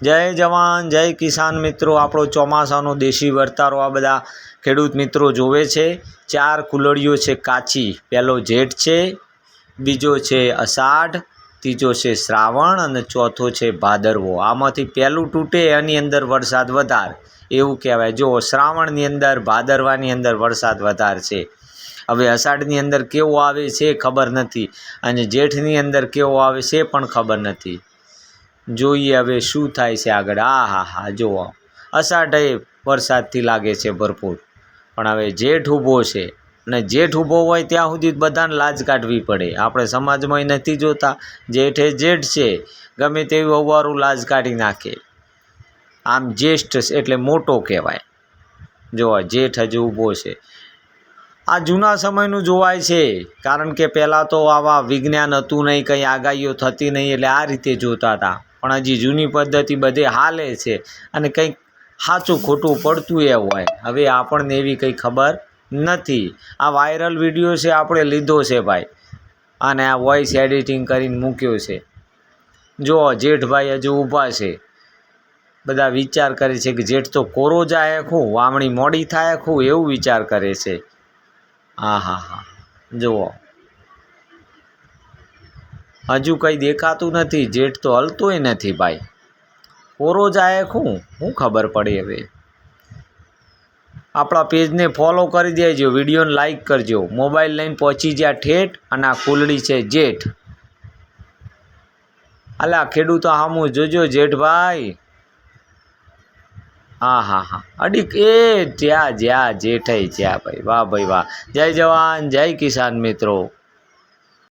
જય જવાન જય કિસાન મિત્રો, આપણો ચોમાસાનો દેશી વર્તારો આ બધા ખેડૂત મિત્રો જોવે છે। 4 કુલડીઓ છે કાચી। પહેલો જેઠ છે, બીજો છે અષાઢ, ત્રીજો છે શ્રાવણ અને ચોથો છે ભાદરવો। આમાંથી પહેલું તૂટે એની અંદર વરસાદ વધારે એવું કહેવાય। જો શ્રાવણની અંદર ભાદરવાની અંદર વરસાદ વધારે છે। હવે અષાઢની અંદર કેવો આવે છે ખબર નથી અને જેઠની અંદર કેવો આવે છે પણ ખબર નથી। જોઈએ હવે શું થાય છે આગળ। હા જુઓ, અષાઢે વરસાદથી લાગે છે ભરપૂર, પણ હવે જેઠ ઊભો છે અને જેઠ ઊભો હોય ત્યાં સુધી બધાને લાજ કાઢવી પડે। આપણે સમાજમાં નથી જોતા, જેઠે જેઠ છે ગમે તેવી અવારું લાજ કાઢી નાખે। આમ જ્યેષ્ઠ એટલે મોટો કહેવાય। જુઓ જેઠ હજુ ઊભો છે। આ જૂના સમયનું જોવાય છે, કારણ કે પહેલાં તો આવા વિજ્ઞાન હતું નહીં, કંઈ આગાહીઓ થતી નહીં, એટલે આ રીતે જોતા હતા। પણ હજી જૂની પદ્ધતિ બધે હાલે છે અને કંઈક સાચું ખોટું પડતું એ હોય। હવે આપણને એવી કંઈ ખબર નથી। આ વાયરલ વિડીયો છે, આપણે લીધો છે ભાઈ, અને આ વોઇસ એડિટિંગ કરીને મૂક્યો છે। જુઓ જેઠભાઈ હજુ ઊભા છે, બધા વિચાર કરે છે કે જેઠ તો કોરો જાય ખું, વાવણી મોડી થાય ખું, એવું વિચાર કરે છે। હા જુઓ હજુ કંઈ દેખાતું નથી, જેઠ તો હલતોય નથી ભાઈ, કોરો જાય શું ખબર પડે। હવે આપણા પેજને ફોલો કરી દેજો, વિડીયોને લાઈક કરજો। મોબાઈલ લઈને પહોંચી જ્યાં ઠેઠ, અને આ કુલડી છે જેઠ। અલા ખેડૂતો સામું જોજો જેઠભાઈ। હા અડીક એ જ્યાં જેઠાઈ જ્યાં ભાઈ, વાહ ભાઈ વાહ। જય જવાન જય કિસાન મિત્રો।